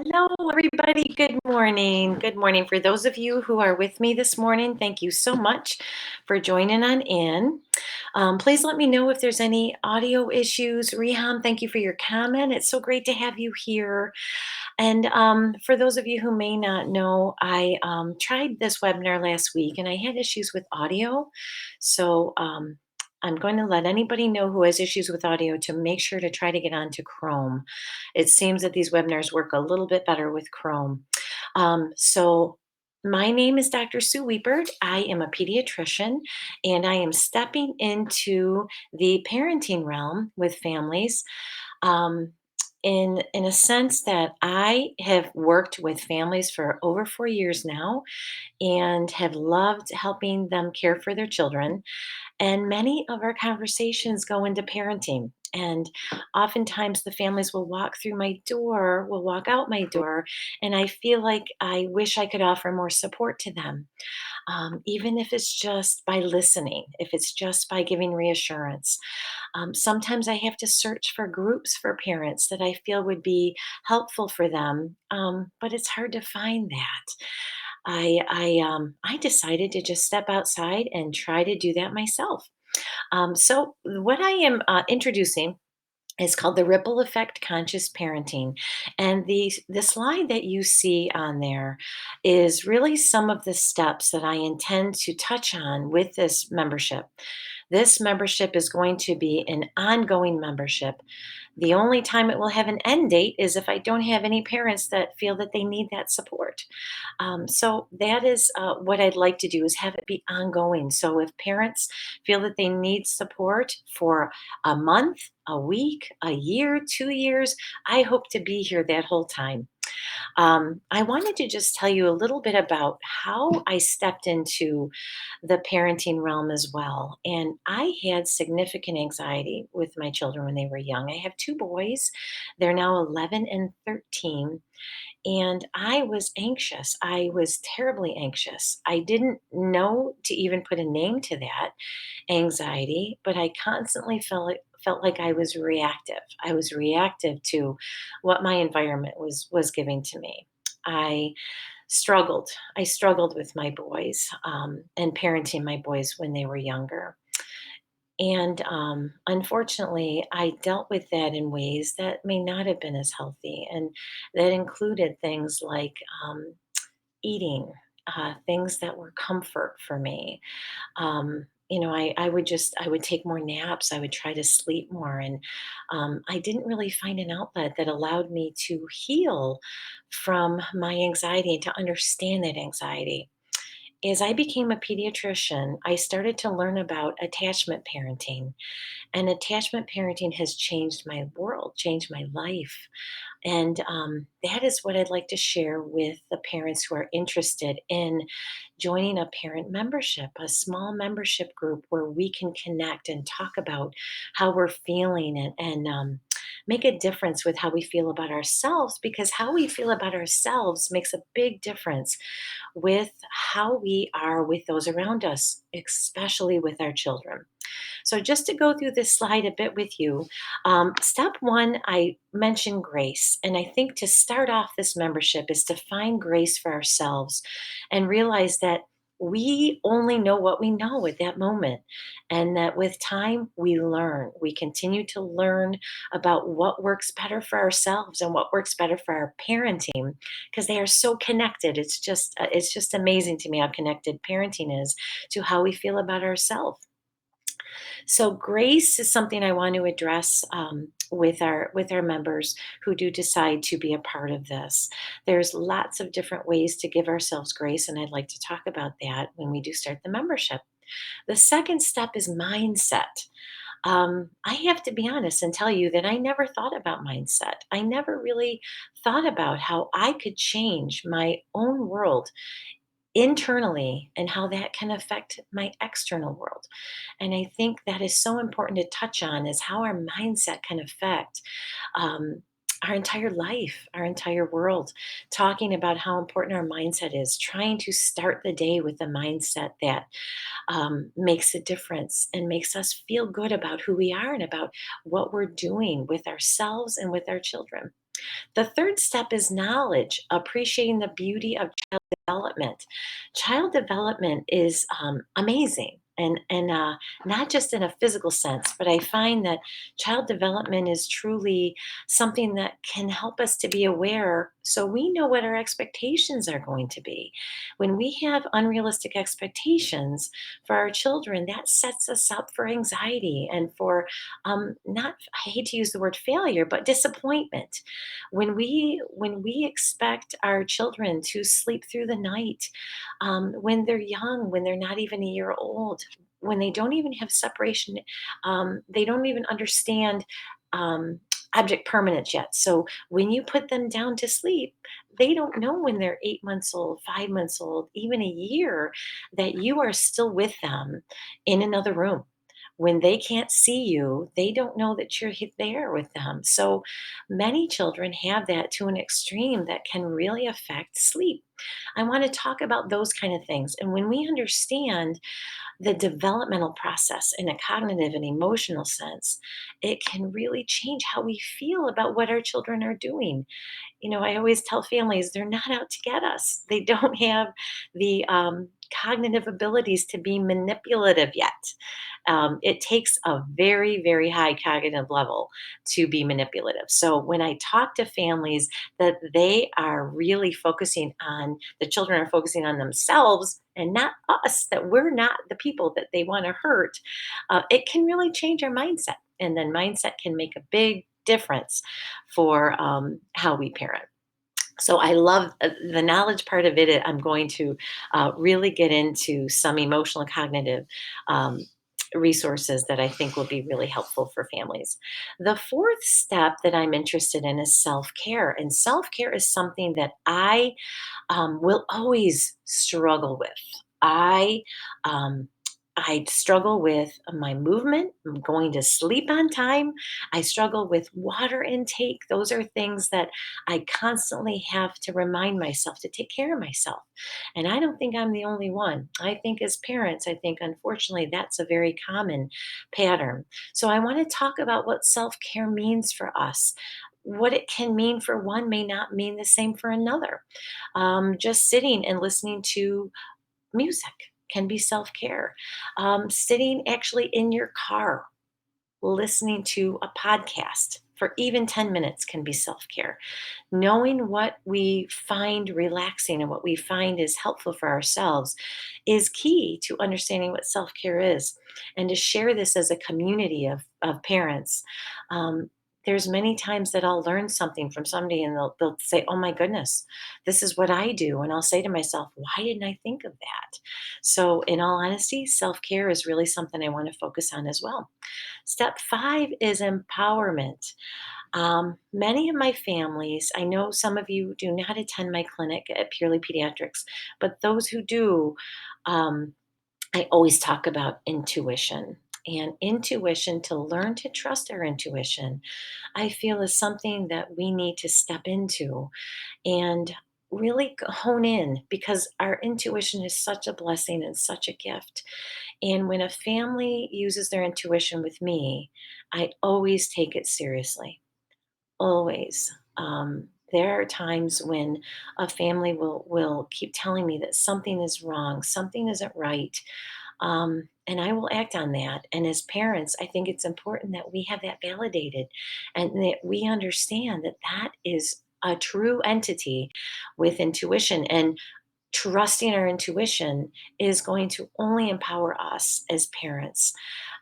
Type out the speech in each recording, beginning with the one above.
Hello, everybody. Good morning. Good morning. For those of you who are with me this morning, thank you so much for joining on in. Please let me know if there's any audio issues. Riham, thank you for your comment. It's so great to have you here. And for those of you who may not know, I tried this webinar last week and I had issues with audio. So I'm going to let anybody know who has issues with audio to make sure to try to get onto Chrome. It seems that these webinars work a little bit better with Chrome. My name is Dr. Sue Wiepert. I am a pediatrician, and I am stepping into the parenting realm with families in a sense that I have worked with families for over 4 years now and have loved helping them care for their children. And many of our conversations go into parenting. And oftentimes the families will walk through my door, will walk out my door, and I feel like I wish I could offer more support to them, even if it's just by listening, if it's just by giving reassurance. Sometimes I have to search for groups for parents that I feel would be helpful for them, but it's hard to find that. I decided to just step outside and try to do that myself. So what I am introducing is called the ripple effect conscious parenting, and the slide that you see on there is really some of the steps that I intend to touch on with this membership. This membership is going to be an ongoing membership. The only time it will have an end date is if I don't have any parents that feel that they need that support. So that is what I'd like to do, is have it be ongoing. So if parents feel that they need support for a month, a week, a year, 2 years, I hope to be here that whole time. I wanted to just tell you a little bit about how I stepped into the parenting realm as well. And I had significant anxiety with my children when they were young. I have two boys, they're now 11 and 13. And I was anxious. I was terribly anxious. I didn't know to even put a name to that anxiety, but I constantly felt like I was reactive. I was reactive to what my environment was giving to me. I struggled. I struggled with my boys and parenting my boys when they were younger. And unfortunately, I dealt with that in ways that may not have been as healthy. And that included things like eating, things that were comfort for me. I would take more naps. I would try to sleep more. And I didn't really find an outlet that allowed me to heal from my anxiety and to understand that anxiety. As I became a pediatrician, I started to learn about attachment parenting. And attachment parenting has changed my world, changed my life. And that is what I'd like to share with the parents who are interested in joining a parent membership, a small membership group where we can connect and talk about how we're feeling and make a difference with how we feel about ourselves, because how we feel about ourselves makes a big difference with how we are with those around us, especially with our children. So, just to go through this slide a bit with you, step one, I mentioned grace. And I think to start off this membership is to find grace for ourselves and realize that we only know what we know at that moment. And that with time, we learn. We continue to learn about what works better for ourselves and what works better for our parenting, because they are so connected. It's just amazing to me how connected parenting is to how we feel about ourselves. So grace is something I want to address with our members who do decide to be a part of this. There's lots of different ways to give ourselves grace, and I'd like to talk about that when we do start the membership. The second step is mindset. I have to be honest and tell you that I never thought about mindset. I never really thought about how I could change my own world internally and how that can affect my external world. And I think that is so important to touch on, is how our mindset can affect um, our entire life, our entire world. Talking about how important our mindset is, trying to start the day with a mindset that makes a difference and makes us feel good about who we are and about what we're doing with ourselves and with our children. The third step is knowledge, appreciating the beauty of development. Child development is amazing. And not just in a physical sense, but I find that child development is truly something that can help us to be aware so we know what our expectations are going to be. When we have unrealistic expectations for our children, that sets us up for anxiety and for not, I hate to use the word failure, but disappointment. When we expect our children to sleep through the night, when they're young, when they're not even a year old, when they don't even have separation, they don't even understand um, object permanence yet. So when you put them down to sleep, they don't know when they're 8 months old, 5 months old, even a year, that you are still with them in another room. When they can't see you, they don't know that you're there with them. So many children have that to an extreme that can really affect sleep. I want to talk about those kind of things. And when we understand the developmental process in a cognitive and emotional sense, it can really change how we feel about what our children are doing. I always tell families they're not out to get us. They don't have the cognitive abilities to be manipulative yet. It takes a very, very high cognitive level to be manipulative. So when I talk to families that they are really focusing on, the children are focusing on themselves and not us, that we're not the people that they want to hurt, it can really change our mindset. And then mindset can make a big difference for how we parent. So I love the knowledge part of it. I'm going to really get into some emotional and cognitive um, resources that I think will be really helpful for families. The fourth step that I'm interested in is self care. And self care is something that I will always struggle with. I um, I struggle with my movement, going to sleep on time. I struggle with water intake. Those are things that I constantly have to remind myself to take care of myself. And I don't think I'm the only one. I think as parents, I think unfortunately that's a very common pattern. So I want to talk about what self care means for us. What it can mean for one may not mean the same for another. Just sitting and listening to music can be self care. Sitting actually in your car, listening to a podcast for even 10 minutes can be self care. Knowing what we find relaxing and what we find is helpful for ourselves is key to understanding what self care is. And to share this as a community of parents. Um, there's many times that I'll learn something from somebody and they'll say, "Oh my goodness, this is what I do." And I'll say to myself, "Why didn't I think of that?" So, in all honesty, self care is really something I want to focus on as well. Step five is empowerment. Many of my families, I know some of you do not attend my clinic at Purely Pediatrics, but those who do, um, I always talk about intuition. And intuition, to learn to trust our intuition, I feel is something that we need to step into and really hone in, because our intuition is such a blessing and such a gift. And when a family uses their intuition with me, I always take it seriously. Always. There are times when a family will keep telling me that something is wrong, something isn't right, and I will act on that. And as parents, I think it's important that we have that validated, and that we understand that that is a true entity with intuition. And trusting our intuition is going to only empower us as parents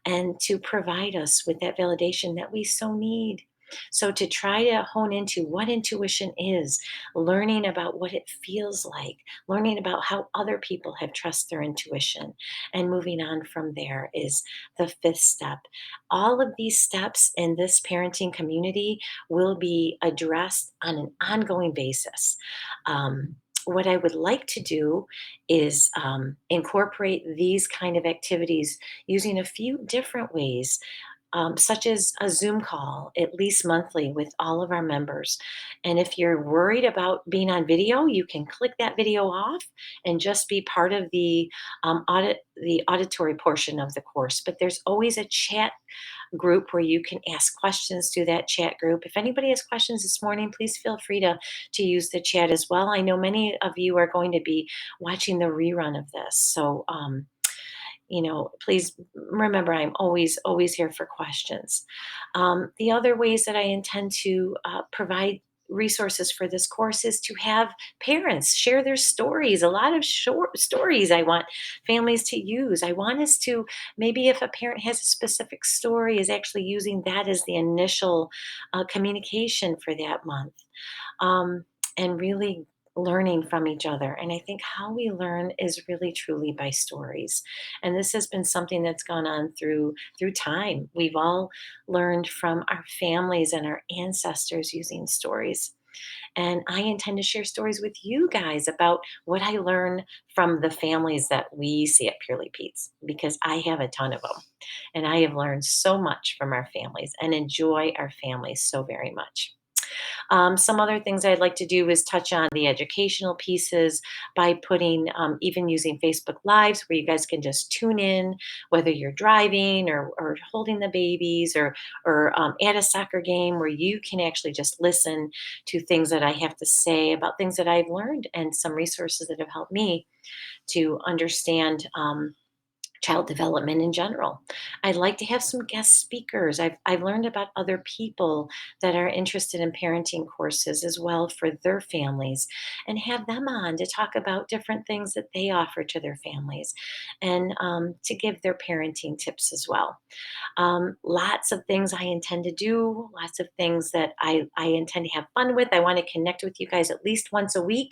and to provide us with that validation that we so need. So, to try to hone into what intuition is, learning about what it feels like, learning about how other people have trust their intuition, and moving on from there is the fifth step. All of these steps in this parenting community will be addressed on an ongoing basis. What I would like to do is incorporate these kind of activities using a few different ways, such as a Zoom call at least monthly with all of our members. And if you're worried about being on video, you can click that video off and just be part of the auditory portion of the course. But there's always a chat group where you can ask questions to that chat group. If anybody has questions this morning, please feel free to use the chat as well. I know many of you are going to be watching the rerun of this. So, please remember I'm always here for questions. The other ways that I intend to provide resources for this course is to have parents share their stories. A lot of short stories I want families to use. I want us to, maybe if a parent has a specific story, is actually using that as the initial communication for that month, um, and really learning from each other. And I think how we learn is really truly by stories. And this has been something that's gone on through time. We've all learned from our families and our ancestors using stories. And I intend to share stories with you guys about what I learn from the families that we see at Purely Pete's, because I have a ton of them. And I have learned so much from our families and enjoy our families so very much. Some other things I'd like to do is touch on the educational pieces by putting, even using Facebook Lives, where you guys can just tune in, whether you're driving or holding the babies, or at a soccer game, where you can actually just listen to things that I have to say about things that I've learned and some resources that have helped me to understand. Child development in general. I'd like to have some guest speakers. I've learned about other people that are interested in parenting courses as well for their families, and have them on to talk about different things that they offer to their families, and to give their parenting tips as well. Lots of things I intend to do, lots of things that I intend to have fun with. I want to connect with you guys at least once a week,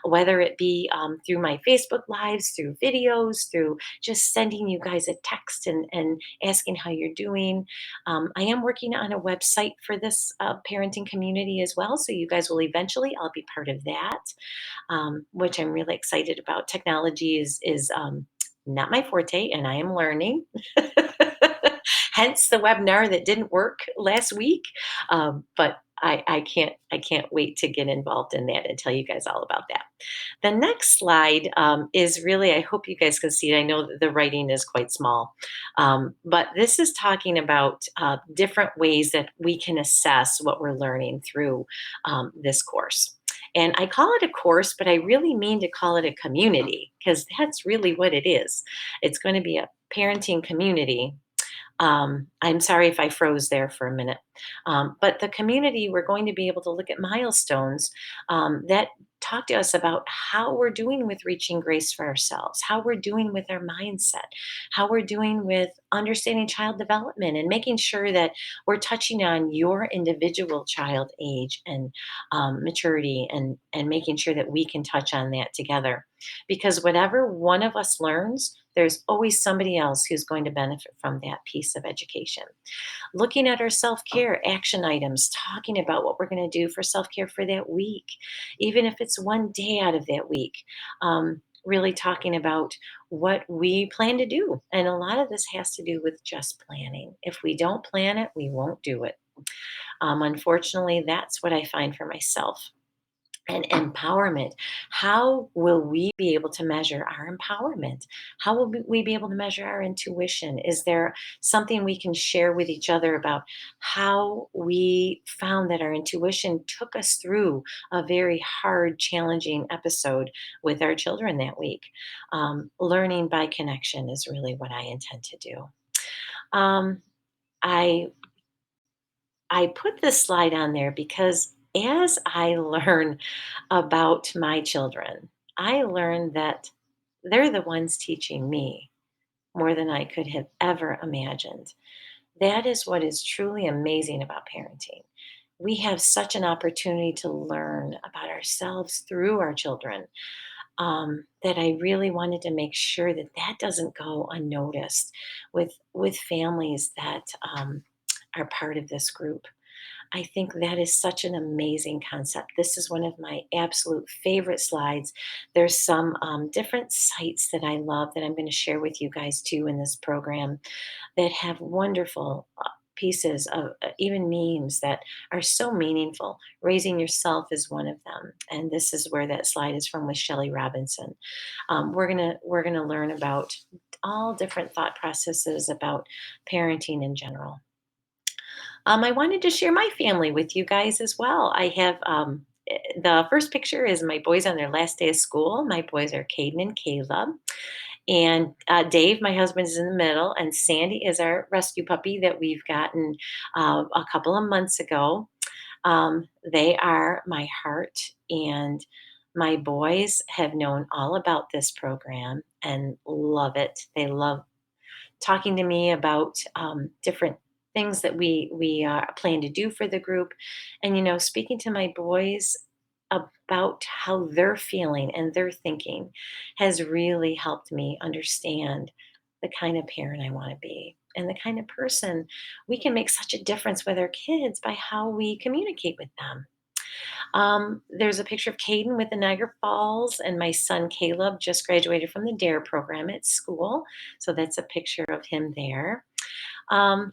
whether it be through my Facebook Lives, through videos, through just sending you guys a text and asking how you're doing. I am working on a website for this parenting community as well. So you guys will eventually, I'll be part of that, which I'm really excited about. Technology is not my forte, and I am learning. Hence the webinar that didn't work last week. But I can't wait to get involved in that and tell you guys all about that. The next slide is really, I hope you guys can see it. I know that the writing is quite small, but this is talking about different ways that we can assess what we're learning through this course. And I call it a course, but I really mean to call it a community, because that's really what it is. It's going to be a parenting community. I'm sorry if I froze there for a minute. But the community, we're going to be able to look at milestones that talk to us about how we're doing with reaching grace for ourselves, how we're doing with our mindset, how we're doing with understanding child development, and making sure that we're touching on your individual child age and maturity, and making sure that we can touch on that together. Because whatever one of us learns, there's always somebody else who's going to benefit from that piece of education. Looking at our self care action items, talking about what we're going to do for self care for that week, even if it's one day out of that week. Really talking about what we plan to do. And a lot of this has to do with just planning. If we don't plan it, we won't do it. Unfortunately, that's what I find for myself. And empowerment. How will we be able to measure our empowerment? How will we be able to measure our intuition? Is there something we can share with each other about how we found that our intuition took us through a very hard, challenging episode with our children that week? Learning by connection is really what I intend to do. Um, I I put this slide on there because as I learn about my children, I learn that they're the ones teaching me more than I could have ever imagined. That is what is truly amazing about parenting. We have such an opportunity to learn about ourselves through our children, that I really wanted to make sure that that doesn't go unnoticed with families that are part of this group. I think that is such an amazing concept. This is one of my absolute favorite slides. There's some different sites that I love that I'm going to share with you guys too in this program, that have wonderful pieces of even memes that are so meaningful. Raising Yourself is one of them, and this is where that slide is from with Shelley Robinson. We're gonna learn about all different thought processes about parenting in general. I wanted to share my family with you guys as well. I have the first picture is my boys on their last day of school. My boys are Caden and Caleb. And Dave, my husband, is in the middle, and Sandy is our rescue puppy that we've gotten a couple of months ago. They are my heart, and my boys have known all about this program and love it. They love talking to me about different things that we plan to do for the group, and speaking to my boys about how they're feeling and they're thinking has really helped me understand the kind of parent I want to be and the kind of person we can make such a difference with our kids by how we communicate with them. There's a picture of Caden with the Niagara Falls, and my son Caleb just graduated from the DARE program at school. So that's a picture of him there.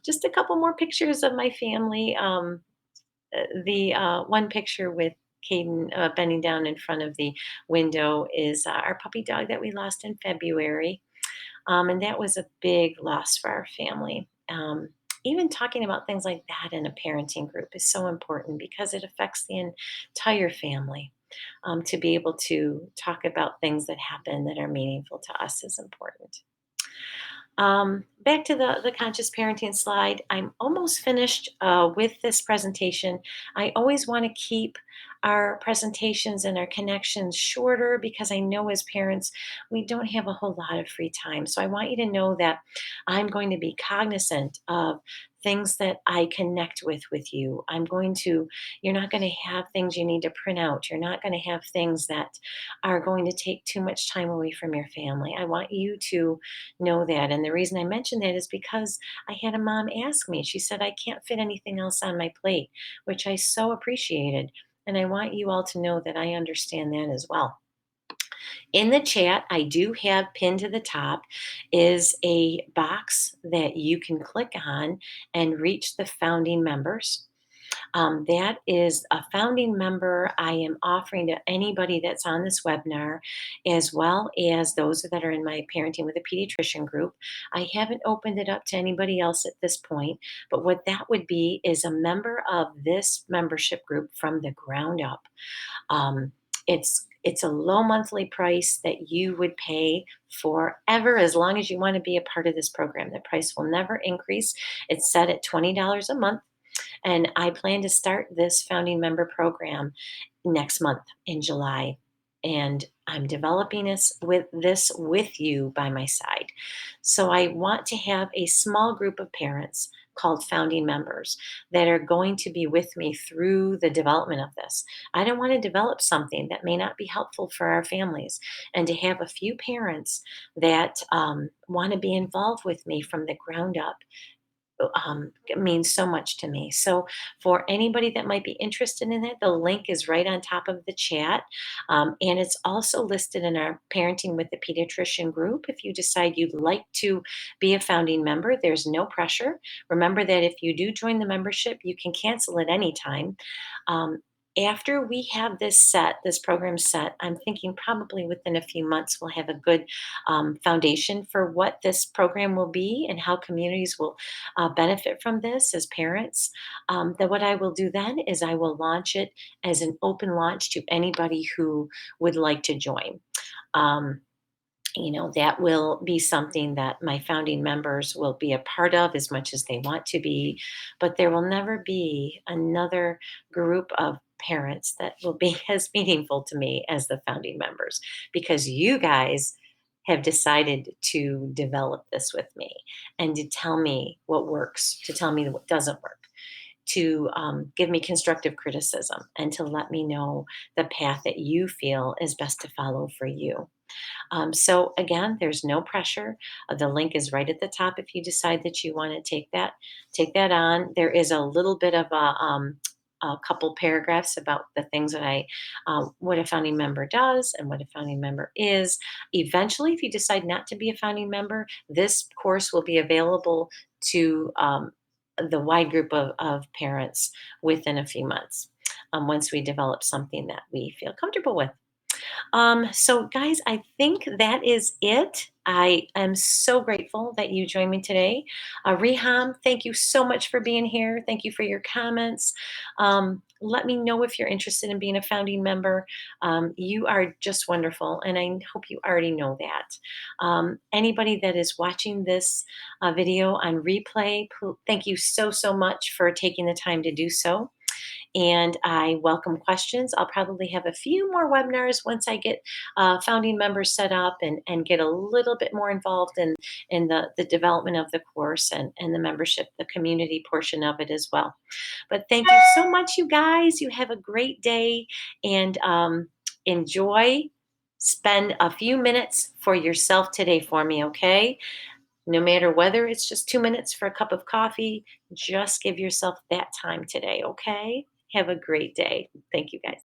Just a couple more pictures of my family. The one picture with Caden bending down in front of the window is our puppy dog that we lost in February. And that was a big loss for our family. Even talking about things like that in a parenting group is so important because it affects the entire family. To be able to talk about things that happen that are meaningful to us is important. Back to the conscious parenting slide. I'm almost finished with this presentation. I always want to keep our presentations and our connections shorter because I know as parents, we don't have a whole lot of free time. So I want you to know that I'm going to be cognizant of things that I connect with you. You're not going to have things you need to print out. You're not going to have things that are going to take too much time away from your family. I want you to know that. And the reason I mentioned that is because I had a mom ask me, she said, I can't fit anything else on my plate, which I so appreciated. And I want you all to know that I understand that as well. In the chat, I do have pinned to the top is a box that you can click on and reach the founding members. That is a founding member I am offering to anybody that's on this webinar, as well as those that are in my Parenting with a Pediatrician group. I haven't opened it up to anybody else at this point, but what that would be is a member of this membership group from the ground up. Um, it's a low monthly price that you would pay forever as long as you want to be a part of this program. The price will never increase. It's set at $20 a month. And I plan to start this founding member program next month in July. And I'm developing this with you by my side. So I want to have a small group of parents called founding members that are going to be with me through the development of this. I don't want to develop something that may not be helpful for our families, and to have a few parents that want to be involved with me from the ground up it means so much to me. So, for anybody that might be interested in it, the link is right on top of the chat. And it's also listed in our Parenting with the Pediatrician group. If you decide you'd like to be a founding member, there's no pressure. Remember that if you do join the membership, you can cancel at any time. Um, after we have this program set, I'm thinking probably within a few months we'll have a good foundation for what this program will be and how communities will benefit from this as parents. That what I will do then is I will launch it as an open launch to anybody who would like to join. Um, that will be something that my founding members will be a part of as much as they want to be, but there will never be another group of parents that will be as meaningful to me as the founding members because you guys have decided to develop this with me and to tell me what works, to tell me what doesn't work, to give me constructive criticism, and to let me know the path that you feel is best to follow for you. So again, there's no pressure. The link is right at the top if you decide that you want to take that on. There is a little bit of a couple paragraphs about the things that what a founding member does and what a founding member is. Eventually, if you decide not to be a founding member, this course will be available to the wide group of parents within a few months. Once we develop something that we feel comfortable with. So, guys, I think that is it. I am so grateful that you joined me today. Reham, thank you so much for being here. Thank you for your comments. Let me know if you're interested in being a founding member. You are just wonderful, and I hope you already know that. Anybody that is watching this video on replay, thank you so, so much for taking the time to do so, and I welcome questions. I'll probably have a few more webinars once I get founding members set up and get a little bit more involved in the development of the course and the membership, the community portion of it as well. But thank you so much, you guys. You have a great day and enjoy. Spend a few minutes for yourself today for me, okay? No matter whether it's just 2 minutes for a cup of coffee, just give yourself that time today, okay? Have a great day. Thank you, guys.